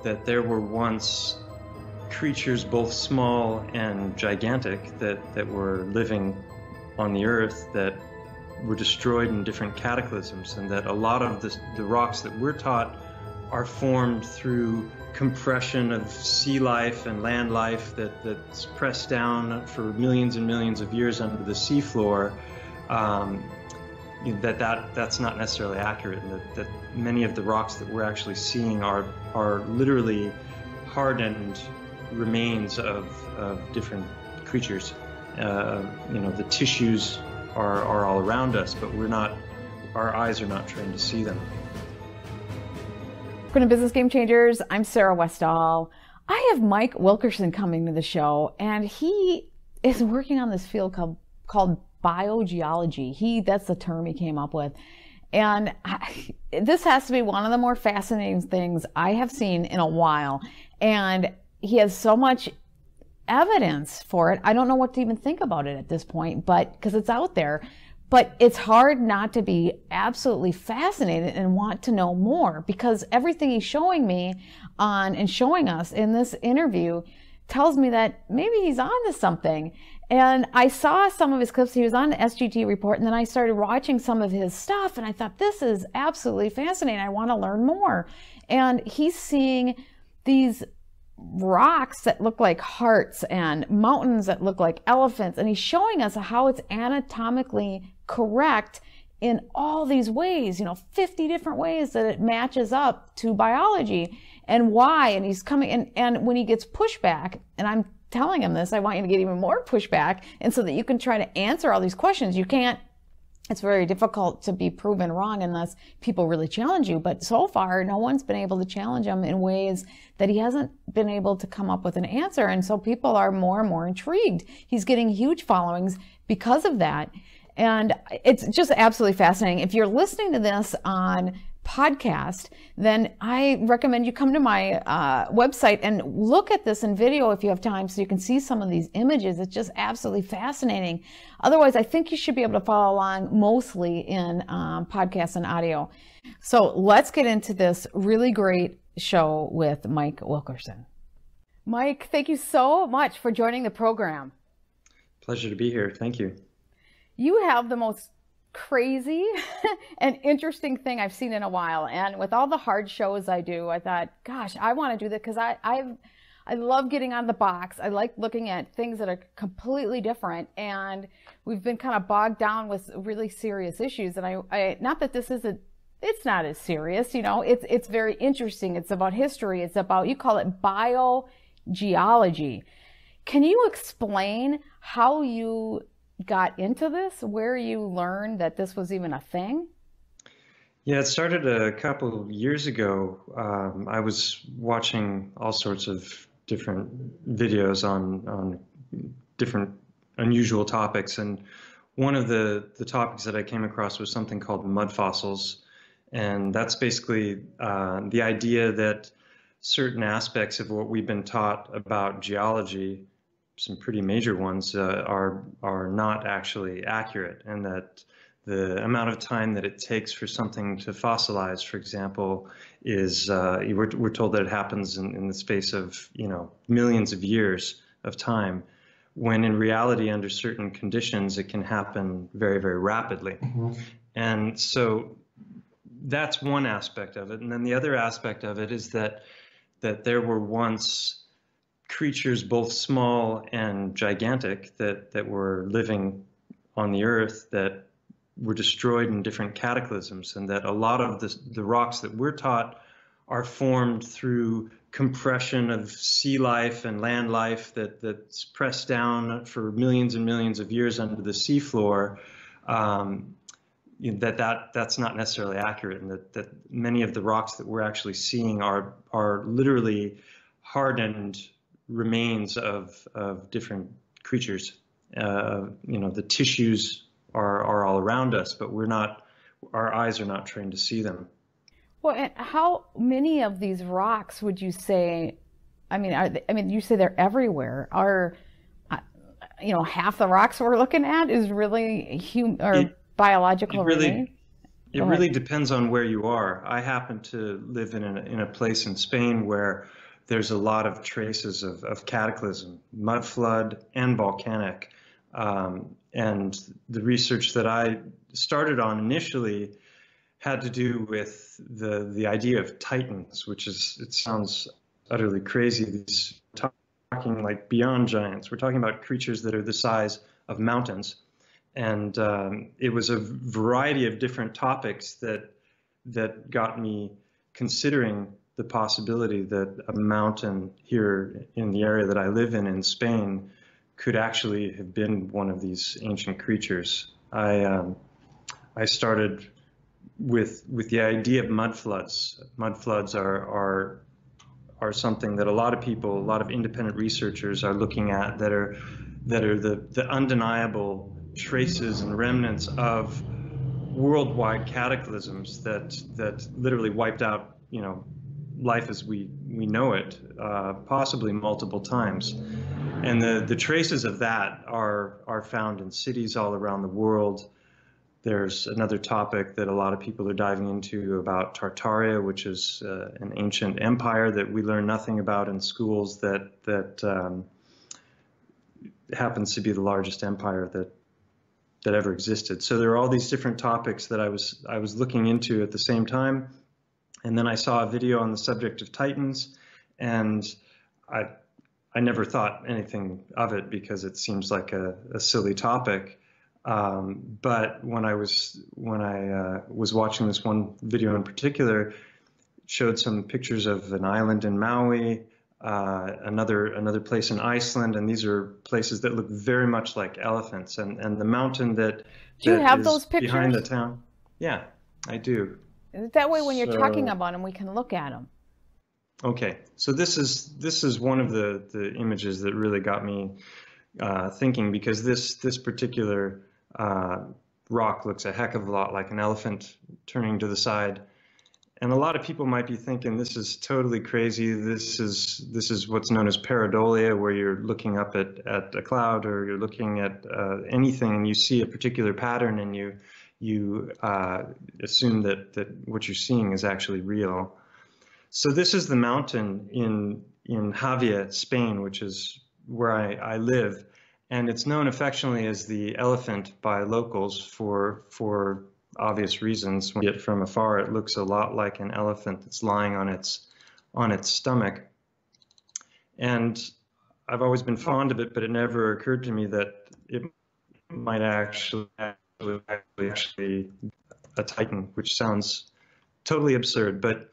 that there were once creatures both small and gigantic that were living on the Earth that were destroyed in different cataclysms, and that a lot of the rocks that we're taught are formed through compression of sea life and land life that's pressed down for millions and millions of years under the seafloor. That's not necessarily accurate, and that many of the rocks that we're actually seeing are literally hardened remains of different creatures. The tissues are all around us, but our eyes are not trained to see them. Welcome to Business Game Changers. I'm Sarah Westall. I have Mike Wilkerson coming to the show, and he is working on this field called biogeology. That's the term he came up with. And this has to be one of the more fascinating things I have seen in a while. And he has so much evidence for it. I don't know what to even think about it at this point, but because it's out there. But it's hard not to be absolutely fascinated and want to know more, because everything he's showing me and showing us in this interview tells me that maybe he's on to something. And I saw some of his clips. He was on the SGT report, and then I started watching some of his stuff, and I thought, this is absolutely fascinating. I want to learn more. And he's seeing these rocks that look like hearts and mountains that look like elephants, and he's showing us how it's anatomically correct in all these ways, 50 different ways that it matches up to biology, and why. And he's coming, and when he gets pushback, and I'm telling him this, I want you to get even more pushback, and so that you can try to answer all these questions. You can't, it's very difficult to be proven wrong unless people really challenge you. But so far, no one's been able to challenge him in ways that he hasn't been able to come up with an answer. And so people are more and more intrigued. He's getting huge followings because of that. And it's just absolutely fascinating. If you're listening to this on podcast, then I recommend you come to my website and look at this in video if you have time, so you can see some of these images. It's just absolutely fascinating. Otherwise, I think you should be able to follow along mostly in podcasts and audio. So let's get into this really great show with Mike Wilkerson. Mike, thank you so much for joining the program. Pleasure to be here. Thank you. You have the most crazy and interesting thing I've seen in a while. And with all the hard shows I do, I thought, gosh, I want to do that, because I love getting out of the box. I like looking at things that are completely different. And we've been kind of bogged down with really serious issues. And I not that this isn't, it's not as serious, it's very interesting. It's about history. It's about, you call it biogeology. Can you explain how you got into this, where you learned that this was even a thing? Yeah, it started a couple of years ago. I was watching all sorts of different videos on different unusual topics, and one of the topics that I came across was something called mud fossils, and that's basically the idea that certain aspects of what we've been taught about geology, some pretty major ones, are not actually accurate, and that the amount of time that it takes for something to fossilize, for example, is we're told that it happens in the space of millions of years of time, when in reality, under certain conditions, it can happen very, very rapidly. Mm-hmm. And so that's one aspect of it, and then the other aspect of it is that there were once creatures both small and gigantic that were living on the Earth that were destroyed in different cataclysms, and that a lot of the rocks that we're taught are formed through compression of sea life and land life that's pressed down for millions and millions of years under the seafloor. That's not necessarily accurate, and that many of the rocks that we're actually seeing are literally hardened remains of different creatures. The tissues are all around us, but our eyes are not trained to see them. Well, and how many of these rocks would you say, you say they're everywhere. Are, half the rocks we're looking at is really biological? Really, It Go ahead. really depends on where you are. I happen to live in a place in Spain where there's a lot of traces of cataclysm, mud flood, and volcanic. And the research that I started on initially had to do with the idea of titans, which is, it sounds utterly crazy. These talking like beyond giants. We're talking about creatures that are the size of mountains. And it was a variety of different topics that got me considering the possibility that a mountain here in the area that I live in Spain could actually have been one of these ancient creatures. I started with the idea of mud floods. Mud floods are something that a lot of people, a lot of independent researchers are looking at, that are the undeniable traces and remnants of worldwide cataclysms that literally wiped out, life as we know it, possibly multiple times. And the traces of that are found in cities all around the world. There's another topic that a lot of people are diving into about Tartaria, which is an ancient empire that we learn nothing about in schools, that happens to be the largest empire that ever existed. So there are all these different topics that I was looking into at the same time. And then I saw a video on the subject of Titans, and I never thought anything of it because it seems like a silly topic. But when I was watching this one video in particular, it showed some pictures of an island in Maui, another place in Iceland, and these are places that look very much like elephants. And the mountain that Do you have is those behind the pictures? town, yeah, I do. That way, when you're talking So about them, we can look at them. okay, so this is one of the images that really got me thinking, because this particular rock looks a heck of a lot like an elephant turning to the side. And a lot of people might be thinking this is totally crazy. This is what's known as pareidolia, where you're looking up at a cloud, or you're looking at anything, and you see a particular pattern, and you assume that what you're seeing is actually real. So this is the mountain in Javia, Spain, which is where I live, and it's known affectionately as the elephant by locals for obvious reasons. When you get from afar, it looks a lot like an elephant that's lying on its stomach. And I've always been fond of it, but it never occurred to me that it might actually a titan, which sounds totally absurd. But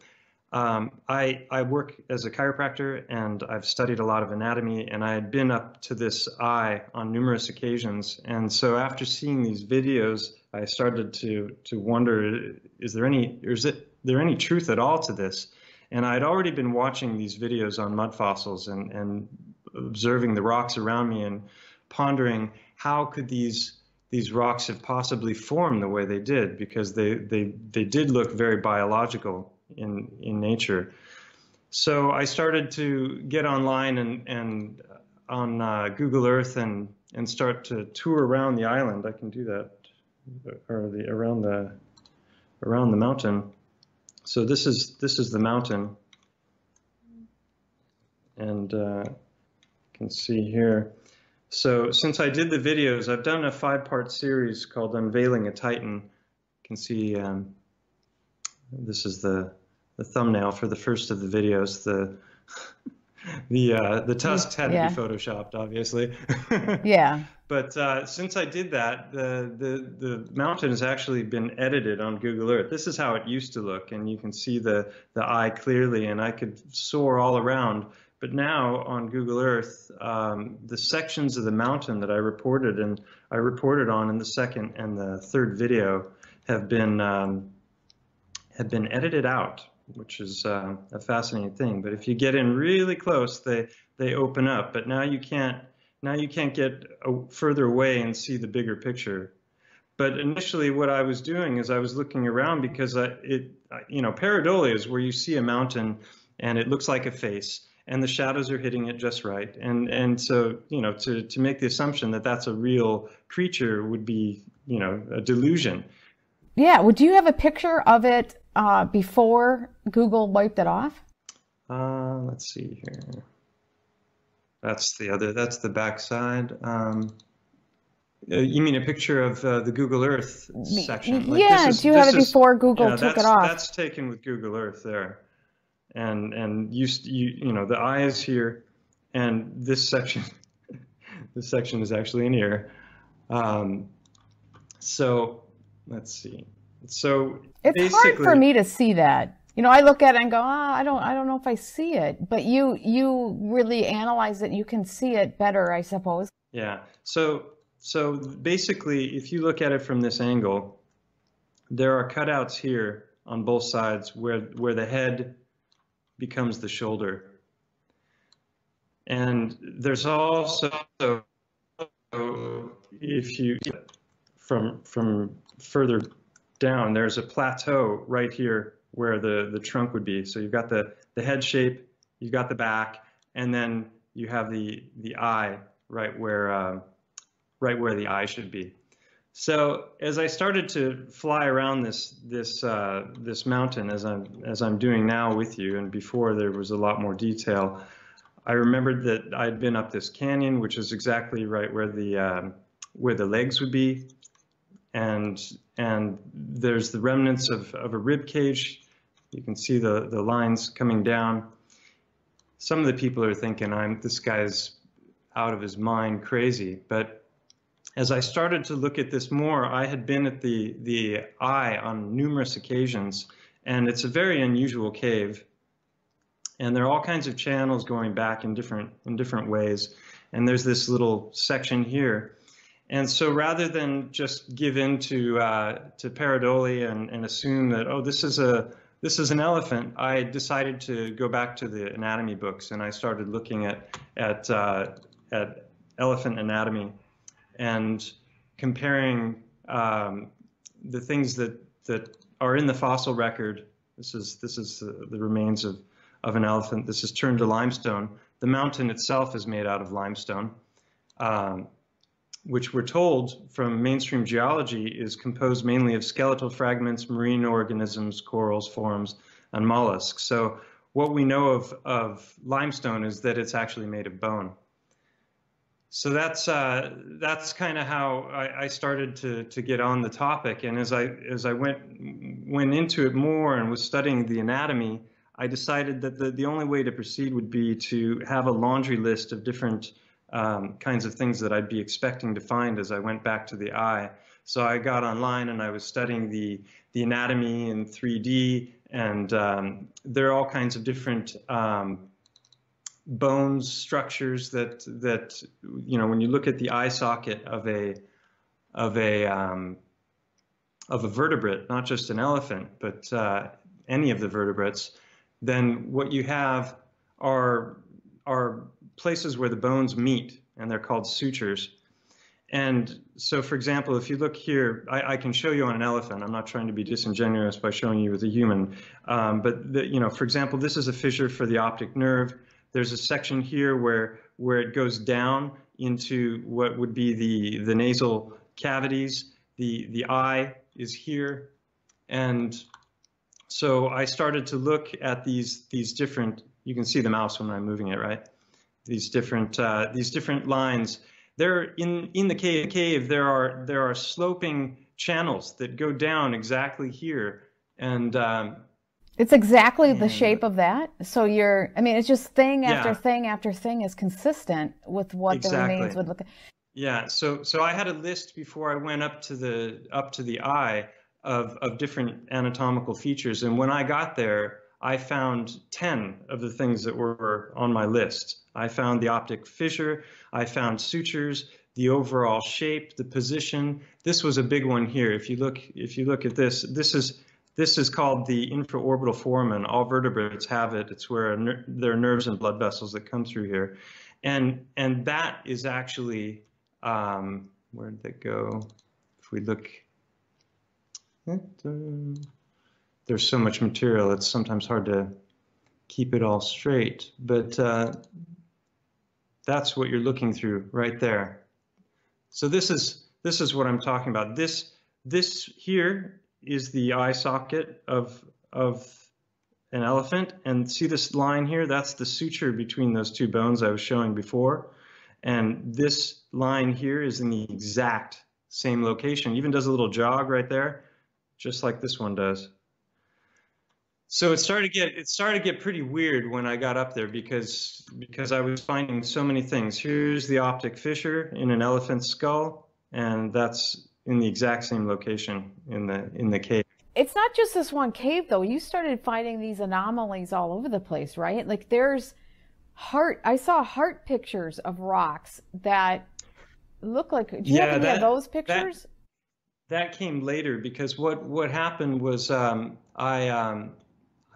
I work as a chiropractor, and I've studied a lot of anatomy, and I had been up to this eye on numerous occasions. And so after seeing these videos, I started to wonder, is there any truth at all to this? And I'd already been watching these videos on mud fossils and observing the rocks around me and pondering, how could these rocks have possibly formed the way they did? Because they did look very biological in nature. So I started to get online and on Google Earth and start to tour around the island. I can do that, or around the mountain. So this is the mountain, and you can see here. So since I did the videos, I've done a 5-part series called Unveiling a Titan. You can see this is the thumbnail for the first of the videos. The tusks had to Yeah. be photoshopped, obviously. Yeah. But since I did that, the mountain has actually been edited on Google Earth. This is how it used to look, and you can see the eye clearly, and I could soar all around. But now on Google Earth, the sections of the mountain that I reported on in the second and the third video have been edited out, which is a fascinating thing. But if you get in really close, they open up. But now you can't get further away and see the bigger picture. But initially, what I was doing is I was looking around, because pareidolia is where you see a mountain and it looks like a face, and the shadows are hitting it just right. And so, to make the assumption that that's a real creature would be, a delusion. Yeah, would you have a picture of it before Google wiped it off? Let's see here. That's the backside. You mean a picture of the Google Earth section? Like Yeah, do you have it before Google yeah, took it off? that's taken with Google Earth there, and you know the eye is here, and this section this section is actually in here. Um, so let's see. So It's hard for basically, me to see that. You know, I look at it and go, I don't know if I see it. But you really analyze it, you can see it better, I suppose. yeah. So basically, if you look at it from this angle, there are cutouts here on both sides where the head becomes the shoulder. And there's also, if you, from further down, there's a plateau right here where the trunk would be. So you've got the head shape, you've got the back, and then you have the eye right where the eye should be. So as I started to fly around this mountain as I'm doing now with you, and before there was a lot more detail, I remembered that I'd been up this canyon, which is exactly right where the legs would be, and there's the remnants of a rib cage. You can see the lines coming down. Some of the people are thinking this guy's out of his mind, crazy, but as I started to look at this more, I had been at the eye on numerous occasions, and it's a very unusual cave. And there are all kinds of channels going back in different ways. And there's this little section here. And so rather than just give in to pareidolia and assume that, oh, this is an elephant, I decided to go back to the anatomy books, and I started looking at elephant anatomy and comparing the things that are in the fossil record. This is the remains of an elephant. This is turned to limestone. The mountain itself is made out of limestone, which we're told from mainstream geology is composed mainly of skeletal fragments, marine organisms, corals, forms, and mollusks. So what we know of limestone is that it's actually made of bone. So that's kind of how I started to get on the topic. And as I went into it more and was studying the anatomy, I decided that the only way to proceed would be to have a laundry list of different kinds of things that I'd be expecting to find as I went back to the eye. So I got online and I was studying the anatomy in 3D, and there are all kinds of different bones structures that you know, when you look at the eye socket of a vertebrate, not just an elephant, but any of the vertebrates, then what you have are places where the bones meet, and they're called sutures. And so, for example, if you look here, I can show you on an elephant. I'm not trying to be disingenuous by showing you with a human, but you know, for example, this is a fissure for the optic nerve. There's a section here where it goes down into what would be the nasal cavities. The eye is here, and so I started to look at these different. You can see the mouse when I'm moving it, right? These different lines. There in the cave there are sloping channels that go down exactly here, and It's exactly the shape of that. So I mean, it's just thing after yeah, thing after thing is consistent with what the remains exactly. would look like. Yeah, so I had a list before I went up to the eye of different anatomical features, and when I got there, I found 10 of the things that were on my list. I found the optic fissure, I found sutures, the overall shape, the position. This was a big one here. If you look at this, this is called the infraorbital foramen. All vertebrates have it. It's where there are nerves and blood vessels that come through here, and that is actually where did that go? If we look, there's so much material, it's sometimes hard to keep it all straight, but that's what you're looking through right there. So this is what I'm talking about. This here is the eye socket of an elephant, and see this line here? That's the suture between those two bones I was showing before. And this line here is in the exact same location. Even does a little jog right there, just like this one does. So it started to get pretty weird when I got up there because I was finding so many things. Here's the optic fissure in an elephant's skull, and that's in the exact same location in the cave. It's not just this one cave, though. You started finding these anomalies all over the place, right? Like there's I saw heart pictures of rocks that look like, do you have any of those pictures? That came later, because what happened was I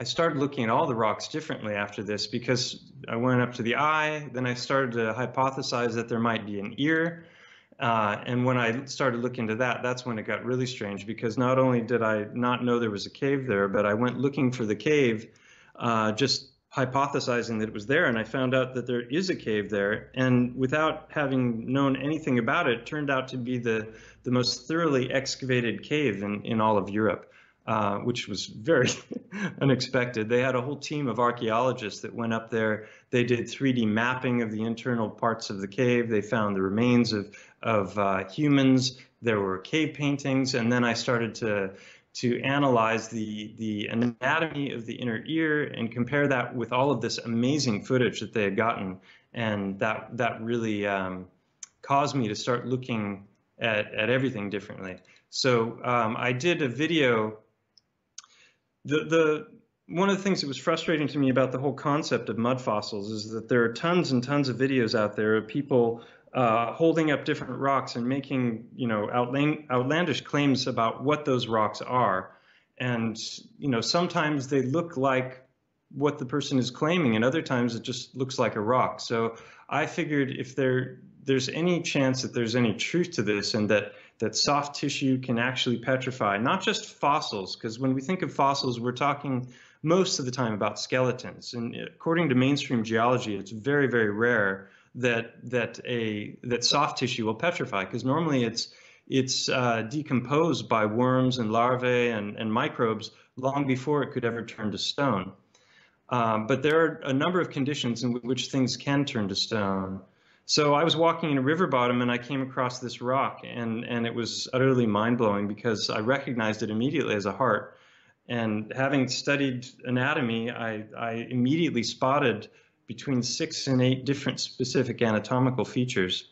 started looking at all the rocks differently after this, because I went up to the eye, then I started to hypothesize that there might be an ear. And when I started looking into that, that's when it got really strange, because not only did I not know there was a cave there, but I went looking for the cave, just hypothesizing that it was there, and I found out that there is a cave there, and without having known anything about it, it turned out to be the most thoroughly excavated cave in all of Europe, which was very unexpected. They had a whole team of archaeologists that went up there. They did 3D mapping of the internal parts of the cave. They found the remains of humans. There were cave paintings, and then I started to analyze the anatomy of the inner ear and compare that with all of this amazing footage that they had gotten, and that really caused me to start looking at everything differently. So I did a video. One of the things that was frustrating to me about the whole concept of mud fossils is that there are tons and tons of videos out there of people holding up different rocks and making, outlandish claims about what those rocks are. And, sometimes they look like what the person is claiming, and other times it just looks like a rock. So I figured if there's any chance that there's any truth to this, and that soft tissue can actually petrify, not just fossils, because when we think of fossils, we're talking most of the time about skeletons. And according to mainstream geology, it's very, very rare that soft tissue will petrify, because normally it's decomposed by worms and larvae and microbes long before it could ever turn to stone. But there are a number of conditions in which things can turn to stone. So I was walking in a river bottom, and I came across this rock, and it was utterly mind-blowing, because I recognized it immediately as a heart. And having studied anatomy, I immediately spotted between 6 and 8 different specific anatomical features.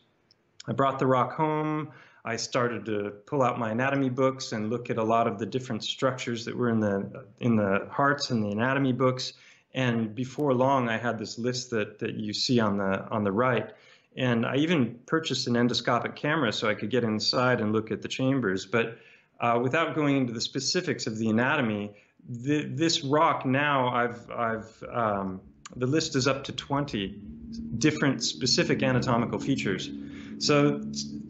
I brought the rock home. I started to pull out my anatomy books and look at a lot of the different structures that were in the hearts and the anatomy books. And before long, I had this list that you see on the right. And I even purchased an endoscopic camera so I could get inside and look at the chambers. But without going into the specifics of the anatomy, this rock now, the list is up to 20 different specific anatomical features. So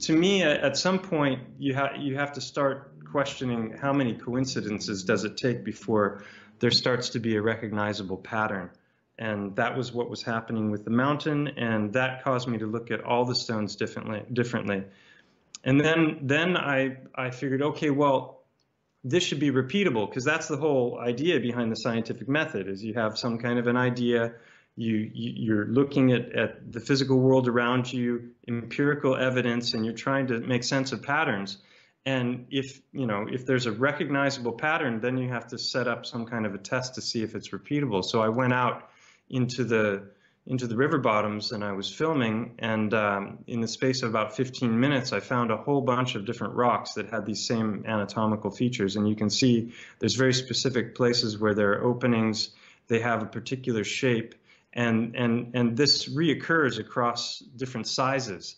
to me, at some point, you have to start questioning how many coincidences does it take before there starts to be a recognizable pattern. And that was what was happening with the mountain, and that caused me to look at all the stones differently. And then I figured, okay, well, this should be repeatable, because that's the whole idea behind the scientific method, is you have some kind of an idea, you're looking at the physical world around you, empirical evidence, and you're trying to make sense of patterns. And if there's a recognizable pattern, then you have to set up some kind of a test to see if it's repeatable. So I went out into the river bottoms, and I was filming, and in the space of about 15 minutes, I found a whole bunch of different rocks that had these same anatomical features. And you can see there's very specific places where there are openings, they have a particular shape, and this reoccurs across different sizes.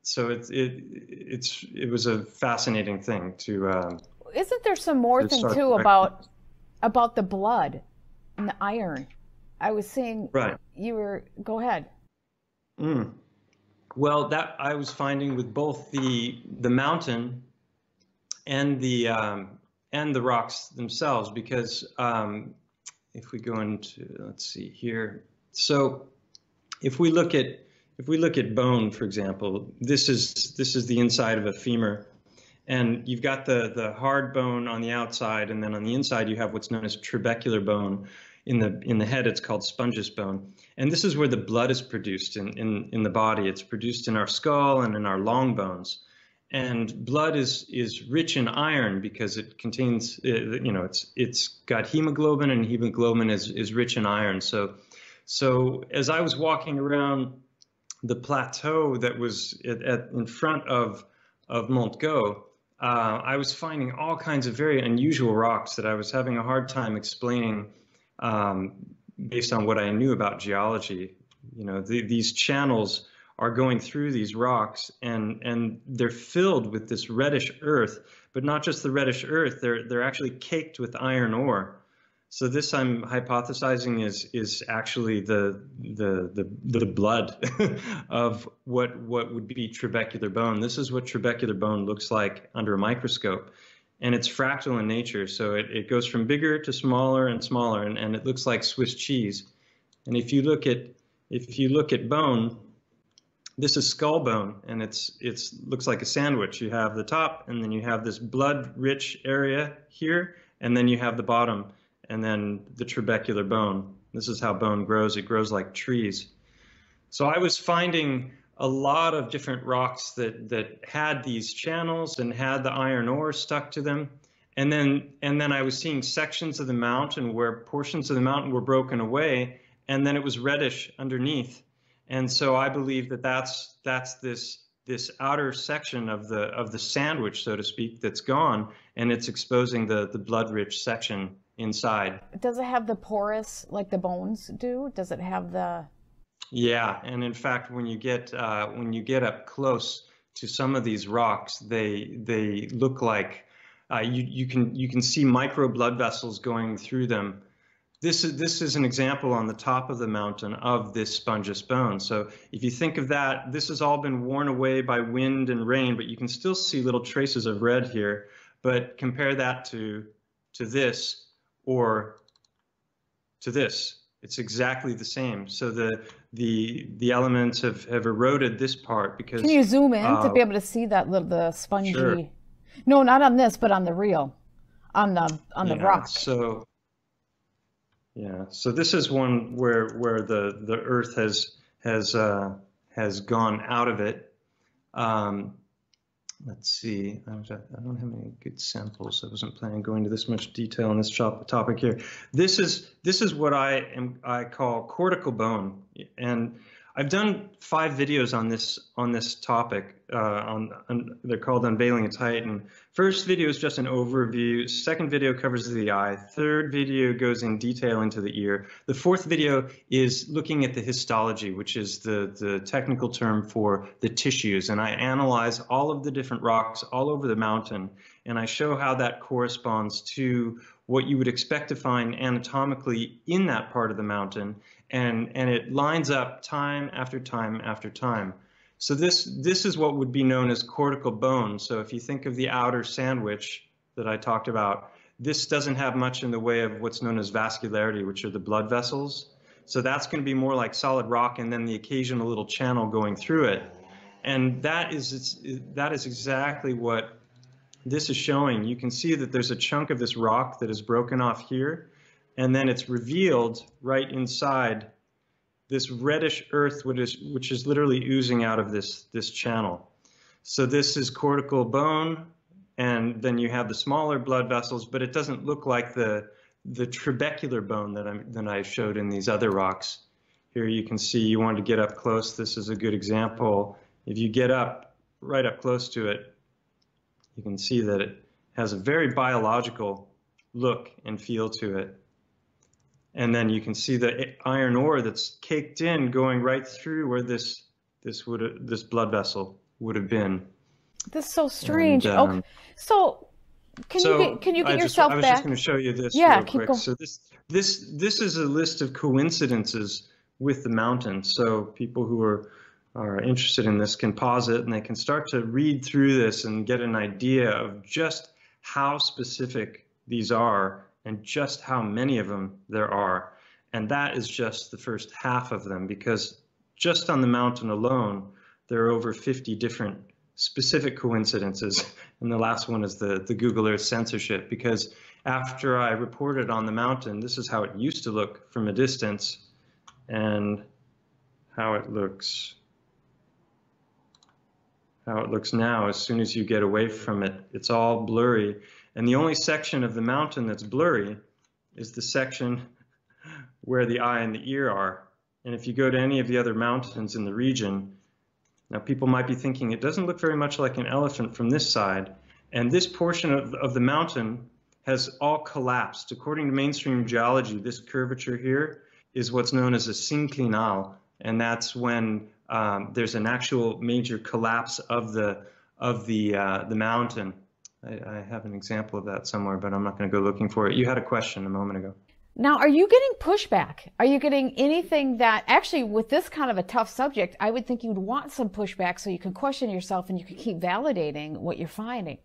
So it was a fascinating thing to. Isn't there some more thing too about the blood and the iron? I was seeing. Right. Go ahead. Well, that I was finding with both the mountain and the rocks themselves, because if we go into, let's see here. So if we look at bone, for example, this is the inside of a femur, And you've got the hard bone on the outside, and then on the inside you have what's known as trabecular bone. In the head, it's called spongious bone. And this is where the blood is produced in the body. It's produced in our skull and in our long bones. And blood is rich in iron because it contains, you know, it's got hemoglobin, and hemoglobin is rich in iron. So as I was walking around the plateau that was in front of Montgo, I was finding all kinds of very unusual rocks that I was having a hard time explaining based on what I knew about geology. You know, these channels are going through these rocks, and they're filled with this reddish earth, but not just the reddish earth, they're actually caked with iron ore. So this, I'm hypothesizing, is actually the blood of what would be trabecular bone. This is what trabecular bone looks like under a microscope, and it's fractal in nature. So it goes from bigger to smaller and smaller, and it looks like Swiss cheese. And if you look at bone, this is skull bone, and it's looks like a sandwich. You have the top, and then you have this blood-rich area here, and then you have the bottom, and then the trabecular bone. This is how bone grows. It grows like trees. So I was finding a lot of different rocks that had these channels and had the iron ore stuck to them. And then I was seeing sections of the mountain where portions of the mountain were broken away, and then it was reddish underneath. And so I believe that's this outer section of the sandwich, so to speak, that's gone, and it's exposing the blood-rich section inside. Does it have the porous like the bones do? Does it have the? Yeah, and in fact, when you get up close to some of these rocks, they look like you can see micro blood vessels going through them. This is an example on the top of the mountain of this spongious bone. So if you think of that, this has all been worn away by wind and rain, but you can still see little traces of red here. But compare that to this or to this. It's exactly the same. So the elements have eroded this part because. Can you zoom in to be able to see that the spongy? Sure. No, not on this, but on the real, on the rock. So. Yeah, so this is one where the earth has gone out of it. Let's see, I don't have any good samples. I wasn't planning on going into this much detail on this topic here. This is what I call cortical bone, and I've done 5 videos on this topic. They're called Unveiling a Titan. First video is just an overview. Second video covers the eye. Third video goes in detail into the ear. The fourth video is looking at the histology, which is the technical term for the tissues. And I analyze all of the different rocks all over the mountain, and I show how that corresponds to what you would expect to find anatomically in that part of the mountain, and it lines up time after time after time. So this is what would be known as cortical bone. So if you think of the outer sandwich that I talked about, this doesn't have much in the way of what's known as vascularity, which are the blood vessels. So that's going to be more like solid rock, and then the occasional little channel going through it. And that is exactly what this is showing. You can see that there's a chunk of this rock that is broken off here, and then it's revealed right inside this reddish earth, which is literally oozing out of this channel. So this is cortical bone, and then you have the smaller blood vessels, but it doesn't look like the trabecular bone that I showed in these other rocks. Here you can see, you want to get up close. This is a good example. If you get right up close to it, you can see that it has a very biological look and feel to it. And then you can see the iron ore that's caked in, going right through where this blood vessel would have been. This is so strange. Okay, so can you get yourself back? I was just going to show you this real quick. So this is a list of coincidences with the mountain. So people who are interested in this can pause it, and they can start to read through this and get an idea of just how specific these are and just how many of them there are. And that is just the first half of them, because just on the mountain alone, there are over 50 different specific coincidences. And the last one is the Google Earth censorship, because after I reported on the mountain, this is how it used to look from a distance and how it looks now. As soon as you get away from it, it's all blurry. And the only section of the mountain that's blurry is the section where the eye and the ear are. And if you go to any of the other mountains in the region, now people might be thinking it doesn't look very much like an elephant from this side. And this portion of the mountain has all collapsed. According to mainstream geology, this curvature here is what's known as a synclinal. And that's when there's an actual major collapse of the mountain. I have an example of that somewhere, but I'm not going to go looking for it. You had a question a moment ago. Now, are you getting pushback? Are you getting anything that, actually, with this kind of a tough subject, I would think you'd want some pushback so you can question yourself and you can keep validating what you're finding?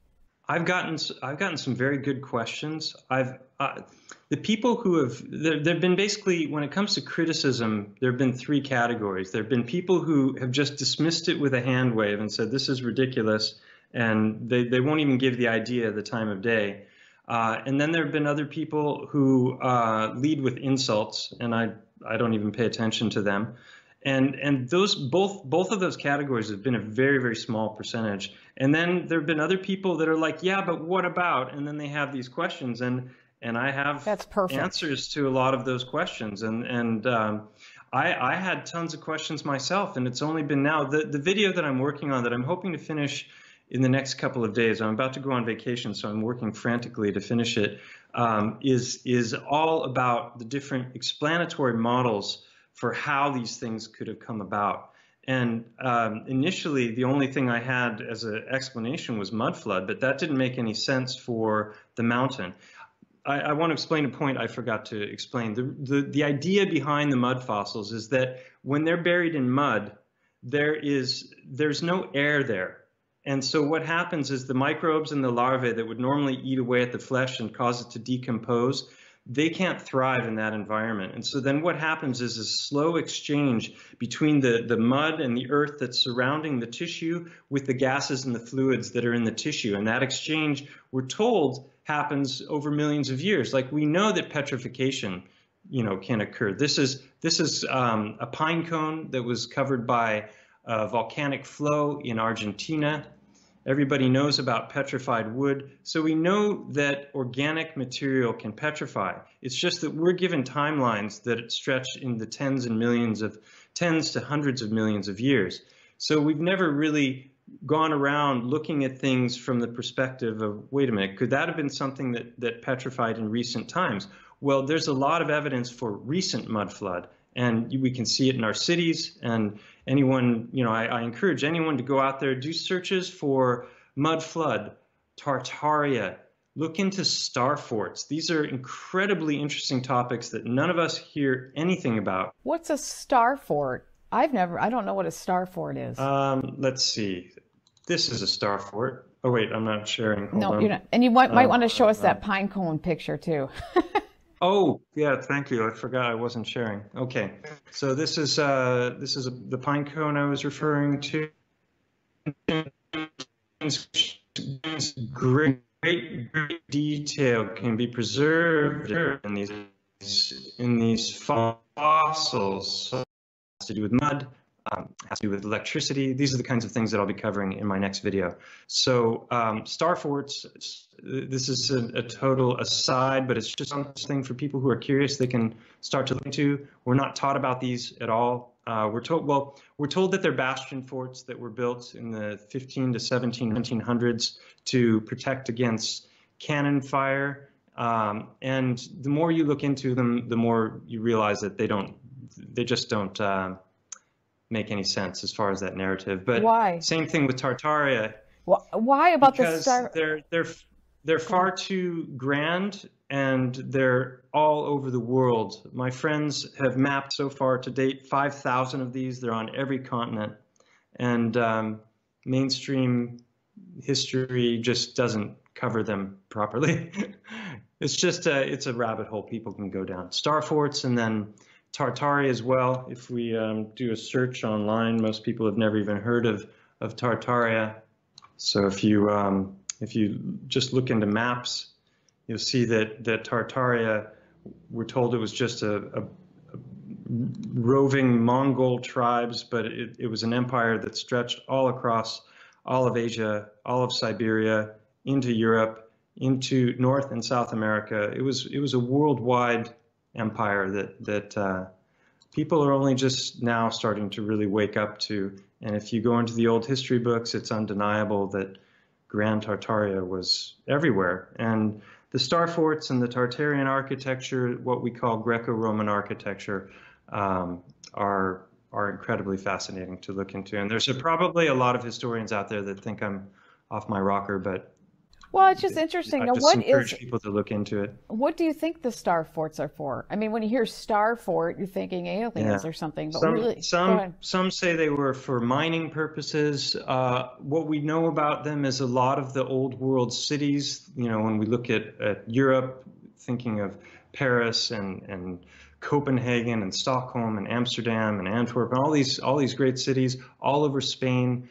I've gotten some very good questions. The people who have, there've been basically, when it comes to criticism, there have been three categories. There have been people who have just dismissed it with a hand wave and said, this is ridiculous, and they won't even give the idea the time of day. And then there have been other people who lead with insults, and I don't even pay attention to them. And those both of those categories have been a very, very small percentage. And then there have been other people that are like, yeah, but what about? And then they have these questions, and I have answers to a lot of those questions. And I had tons of questions myself, and it's only been now the video that I'm working on that I'm hoping to finish in the next couple of days. I'm about to go on vacation, so I'm working frantically to finish it. Is all about the different explanatory models for how these things could have come about. And initially, the only thing I had as an explanation was mud flood, but that didn't make any sense for the mountain. I want to explain a point I forgot to explain. The idea behind the mud fossils is that when they're buried in mud, there's no air there. And so what happens is the microbes and the larvae that would normally eat away at the flesh and cause it to decompose, they can't thrive in that environment. And so then what happens is a slow exchange between the mud and the earth that's surrounding the tissue with the gases and the fluids that are in the tissue. And that exchange, we're told, happens over millions of years. Like, we know that petrification, can occur. This is a pine cone that was covered by volcanic flow in Argentina. Everybody knows about petrified wood. So we know that organic material can petrify. It's just that we're given timelines that stretch in the tens to hundreds of millions of years. So we've never really gone around looking at things from the perspective of, wait a minute, could that have been something that petrified in recent times? Well, there's a lot of evidence for recent mud flood, and we can see it in our cities. And anyone, I encourage anyone to go out there, do searches for mud flood, Tartaria, look into star forts. These are incredibly interesting topics that none of us hear anything about. What's a star fort? I don't know what a star fort is. Let's see. This is a star fort. Oh wait, I'm not sharing. Hold on. You're not. And you might want to show us that pine cone picture too. Oh, yeah, thank you. I forgot I wasn't sharing. Okay, so this is the pine cone I was referring to. Great detail can be preserved in these fossils. So it has to do with mud, has to do with electricity. These are the kinds of things that I'll be covering in my next video. So star forts, this is a total aside, but it's just something for people who are curious they can start to look into. We're not taught about these at all. We're told that they're bastion forts that were built in the 15 to 1700s to protect against cannon fire. And the more you look into them, the more you realize that they just don't make any sense as far as that narrative. But why? Same thing with Tartaria. Why about the star? They're far too grand, and they're all over the world. My friends have mapped so far to date 5,000 of these. They're on every continent, and mainstream history just doesn't cover them properly. It's a rabbit hole people can go down. Star forts, and then Tartaria as well. If we do a search online, most people have never even heard of Tartaria. So if you just look into maps, you'll see that Tartaria, we're told it was just a roving Mongol tribes, but it was an empire that stretched all across all of Asia, all of Siberia, into Europe, into North and South America. It was a worldwide empire that people are only just now starting to really wake up to. And if you go into the old history books, it's undeniable that Grand Tartaria was everywhere. And the star forts and the Tartarian architecture, what we call Greco-Roman architecture, are incredibly fascinating to look into. And there's probably a lot of historians out there that think I'm off my rocker, but well, it's just interesting. I Now, just encourage people to look into it. What do you think the star forts are for? I mean, when you hear star fort, you're thinking aliens or something. But some say they were for mining purposes. What we know about them is a lot of the old world cities. You know, when we look at Europe, thinking of Paris and Copenhagen and Stockholm and Amsterdam and Antwerp and all these great cities all over Spain.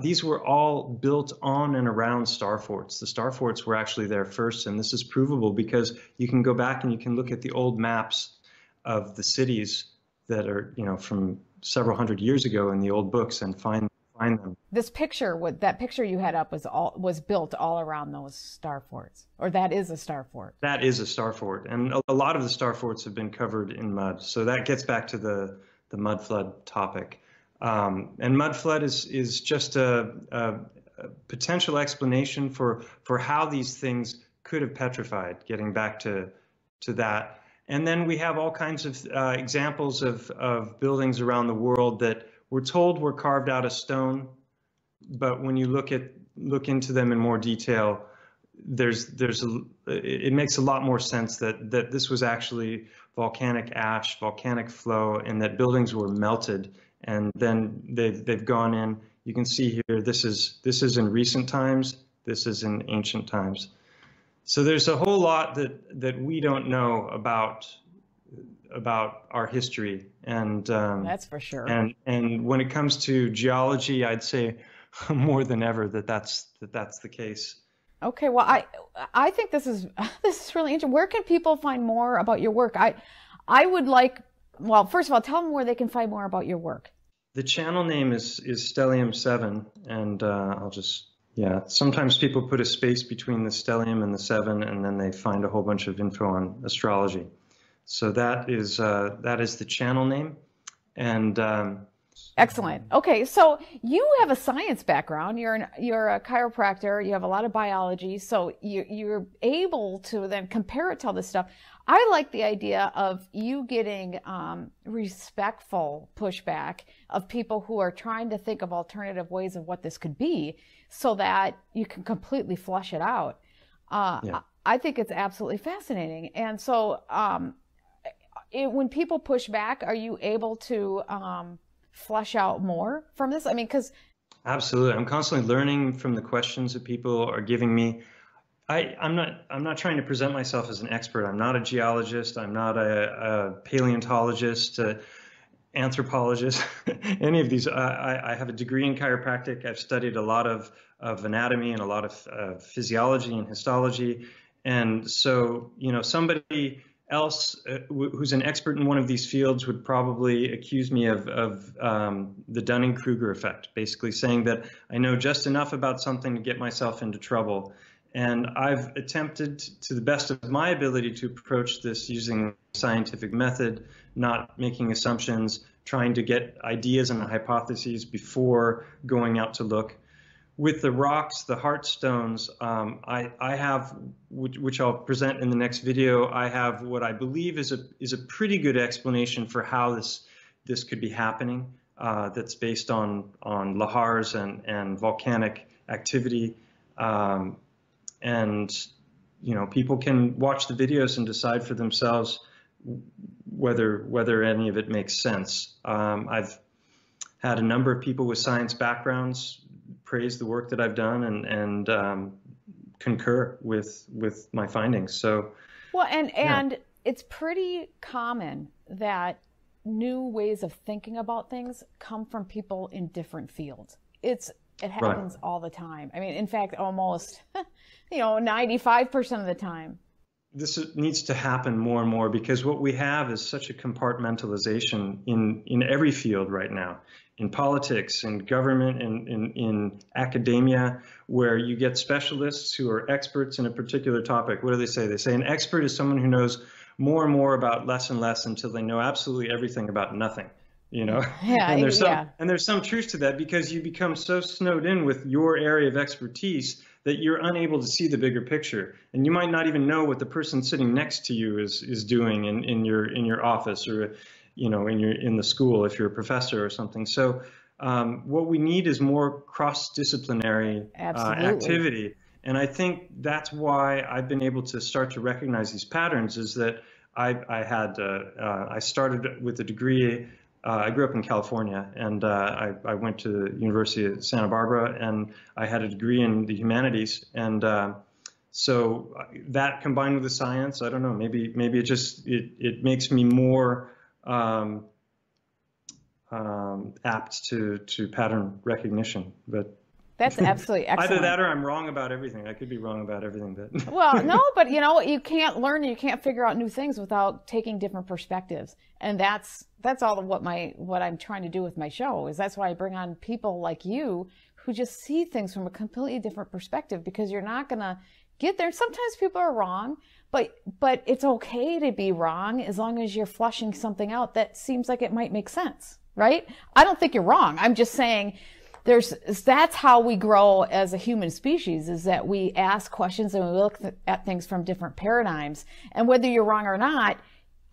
These were all built on and around star forts. The star forts were actually there first, and this is provable because you can go back and you can look at the old maps of the cities that are, you know, from several hundred years ago in the old books and find them. This picture, that picture you had up was built all around those star forts, or that is a star fort. That is a star fort, and a lot of the star forts have been covered in mud. So that gets back to the mud flood topic. And mud flood is just a potential explanation for how these things could have petrified, getting back to that. And then we have all kinds of examples of buildings around the world that we're told were carved out of stone, but when you look into them in more detail, it makes a lot more sense that this was actually volcanic ash, volcanic flow, and that buildings were melted. And then they've gone in. You can see here, this is in recent times, this is in ancient times. So there's a whole lot that we don't know about our history, and that's for sure. And when it comes to geology, I'd say more than ever that's the case. Okay, well, I think this is really interesting. Where can people find more about your work? I would like, well, first of all, tell them where they can find more about your work. The channel name is Stellium 7, and I'll just, yeah, sometimes people put a space between the stellium and the 7, and then they find a whole bunch of info on astrology. So that is the channel name, and excellent. Okay, so you have a science background. You're a chiropractor. You have a lot of biology, so you're able to then compare it to all this stuff. I like the idea of you getting respectful pushback of people who are trying to think of alternative ways of what this could be, so that you can completely flush it out. Yeah. I think it's absolutely fascinating, and so when people push back, are you able to flesh out more from this? I mean, because absolutely, I'm constantly learning from the questions that people are giving me. I'm not trying to present myself as an expert. I'm not a geologist. I'm not a paleontologist, anthropologist, any of these. I have a degree in chiropractic. I've studied a lot of anatomy and a lot of physiology and histology. And so, you know, somebody else who's an expert in one of these fields would probably accuse me of the Dunning-Kruger effect, basically saying that I know just enough about something to get myself into trouble. And I've attempted to the best of my ability to approach this using a scientific method, not making assumptions, trying to get ideas and hypotheses before going out to look. With the rocks, the heart stones, I have, which I'll present in the next video, I have what I believe is a pretty good explanation for how this could be happening. That's based on lahars and volcanic activity. And you know, people can watch the videos and decide for themselves whether any of it makes sense. I've had a number of people with science backgrounds praise the work that I've done and concur with my findings. So, well, and it's pretty common that new ways of thinking about things come from people in different fields. It's It Right. happens all the time. I mean, in fact, almost, 95% of the time. This needs to happen more and more because what we have is such a compartmentalization in every field right now, in politics, in government, in academia, where you get specialists who are experts in a particular topic. What do they say? They say an expert is someone who knows more and more about less and less until they know absolutely everything about nothing. Yeah, And yeah. there's some truth to that because you become so snowed in with your area of expertise that you're unable to see the bigger picture, and you might not even know what the person sitting next to you is doing in your office, or in the school if you're a professor or something. So what we need is more cross-disciplinary Absolutely. activity, and I think that's why I've been able to start to recognize these patterns. Is that I started with a degree. I grew up in California, and I went to the University of Santa Barbara, and I had a degree in the humanities. And so that combined with the science, I don't know, maybe it makes me more apt to pattern recognition. But That's absolutely either excellent. that or I'm wrong about everything. I could be wrong about everything, but Well, no, but you can't learn, you can't figure out new things without taking different perspectives. And that's all of what I'm trying to do with my show. Is that's why I bring on people like you who just see things from a completely different perspective, because you're not going to get there. Sometimes people are wrong, but it's okay to be wrong as long as you're flushing something out that seems like it might make sense, right? I don't think you're wrong. I'm just saying that's how we grow as a human species, is that we ask questions and we look at things from different paradigms. And whether you're wrong or not,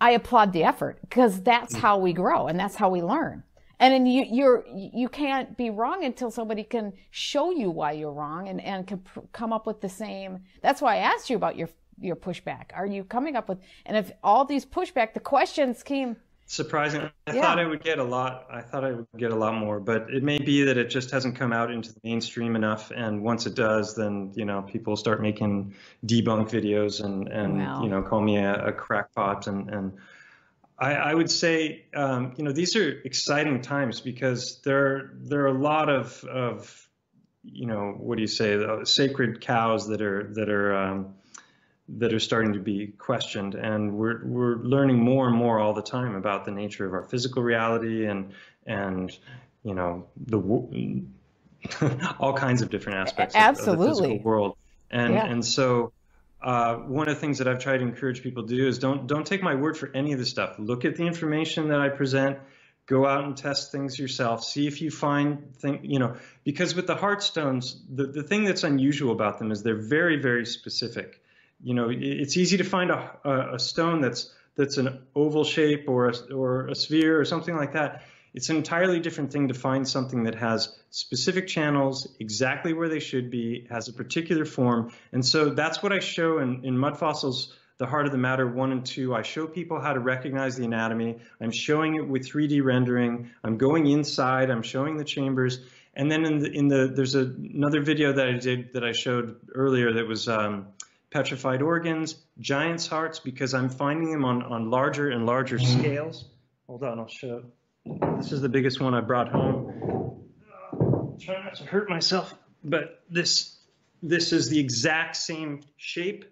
I applaud the effort, because that's how we grow and that's how we learn. And then you can't be wrong until somebody can show you why you're wrong and can come up with the same. That's why I asked you about your pushback. Are you coming up with, and if all these pushback, the questions came. surprising. I Yeah. thought I would get a lot. I thought I would get a lot more, but it may be that it just hasn't come out into the mainstream enough. And once it does, then people start making debunk videos and Well, call me a crackpot. And I would say these are exciting times because there are a lot of what do you say, sacred cows that are starting to be questioned, and we're learning more and more all the time about the nature of our physical reality and the all kinds of different aspects of the physical absolutely. world. And Yeah. and so one of the things that I've tried to encourage people to do is don't take my word for any of this stuff. Look at the information that I present. Go out and test things yourself. See if you find because with the heart stones, the thing that's unusual about them is they're very, very specific. It's easy to find a stone that's an oval shape or a sphere or something like that. It's an entirely different thing to find something that has specific channels, exactly where they should be, has a particular form. And so that's what I show in Mud Fossils, The Heart of the Matter 1 and 2. I show people how to recognize the anatomy. I'm showing it with 3D rendering. I'm going inside. I'm showing the chambers. And then there's another video that I did that I showed earlier that was petrified organs, giant's hearts, because I'm finding them on larger and larger scales. Hold on, I'll show. This is the biggest one I brought home. Try not to hurt myself, but this is the exact same shape.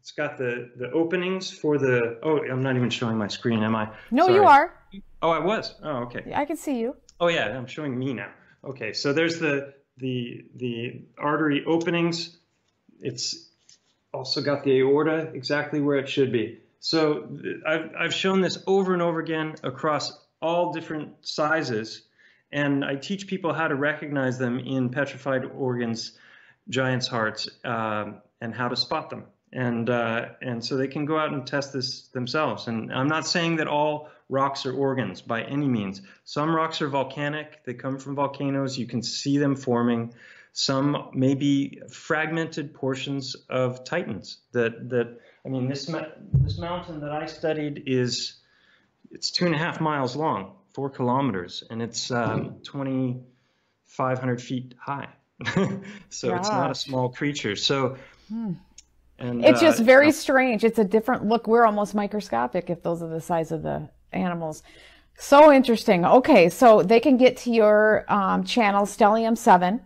It's got the openings for the. Oh, I'm not even showing my screen, am I? No, Sorry. you are. Oh, I was. Oh, okay. I can see you. Oh yeah, I'm showing me now. Okay, so there's the artery openings. It's also got the aorta exactly where it should be. So I've shown this over and over again across all different sizes, and I teach people how to recognize them in petrified organs, giant's hearts, and how to spot them. And so they can go out and test this themselves. And I'm not saying that all rocks are organs by any means. Some rocks are volcanic. They come from volcanoes. You can see them forming. Some may be fragmented portions of titans. I mean, this mountain that I studied it's 2.5 miles long, 4 kilometers, and it's 2,500 feet high. So it's not a Gosh. small creature. So, and It's just very strange. It's a different look. We're almost microscopic if those are the size of the animals. So interesting. Okay, so they can get to your channel, Stellium 7.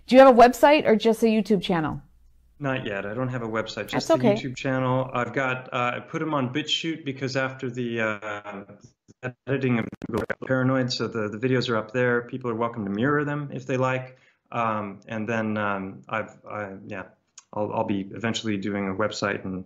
Do you have a website or just a YouTube channel? Not yet. I don't have a website, That's just the okay. YouTube channel. I've got, I put them on Bitchute because after the editing of Google got paranoid, so the videos are up there. People are welcome to mirror them if they like. And then yeah, I'll be eventually doing a website, and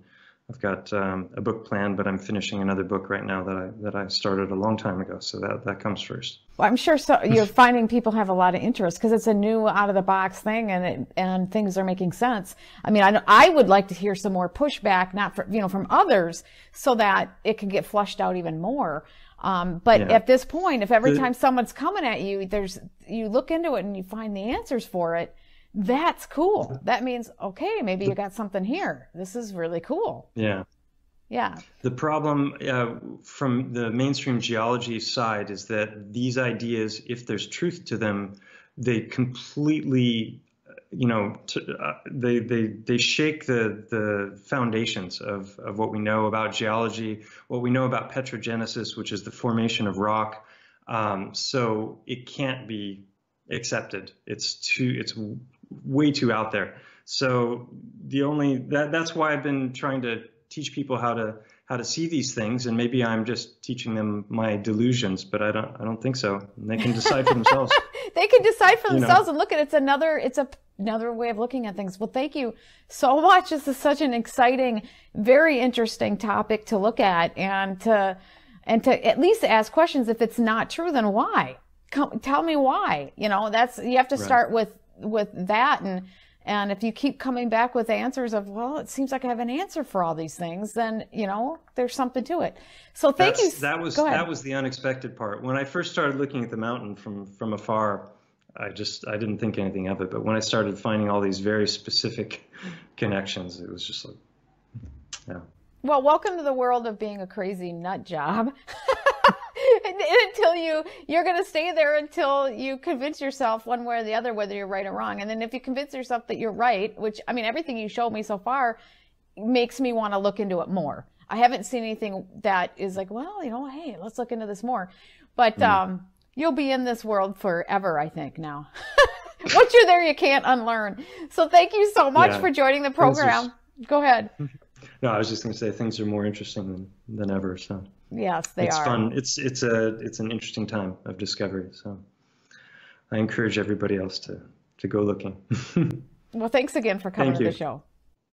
I've got a book planned, but I'm finishing another book right now that I started a long time ago. So that comes first. Well, I'm sure so you're finding people have a lot of interest because it's a new out of the box thing and things are making sense. I mean, I would like to hear some more pushback, not for, from others so that it can get flushed out even more. But Yeah. at this point, if every time someone's coming at you, you look into it and you find the answers for it, that's cool. That means, okay, maybe you got something here. This is really cool. Yeah. Yeah. The problem from the mainstream geology side is that these ideas, if there's truth to them, they completely, they shake the foundations of what we know about geology, what we know about petrogenesis, which is the formation of rock. So it can't be accepted. It's way too out there. So that's why I've been trying to teach people how to see these things, and maybe I'm just teaching them my delusions, but I don't think so. And they can decide for themselves. They can decide for themselves and look at it's another way of looking at things. Well, thank you so much. This is such an exciting, very interesting topic to look at and to at least ask questions. If it's not true, then why? Tell me why. You have to start with that, and if you keep coming back with answers of, well, it seems like I have an answer for all these things, then, there's something to it. So thank you. That was the unexpected part. When I first started looking at the mountain from afar, I didn't think anything of it. But when I started finding all these very specific connections, it was just like, yeah. Well, welcome to the world of being a crazy nut job. Until you're going to stay there until you convince yourself one way or the other whether you're right or wrong. And then if you convince yourself that you're right, which, I mean, everything you showed me so far makes me want to look into it more. I haven't seen anything that is like, well, hey, let's look into this more. But you'll be in this world forever, I think, now. Once you're there, you can't unlearn. So thank you so much for joining the program. Go ahead. No, I was just going to say things are more interesting than ever. So yes, they are. It's fun. It's an interesting time of discovery. So I encourage everybody else to go looking. Well, thanks again for coming to the show.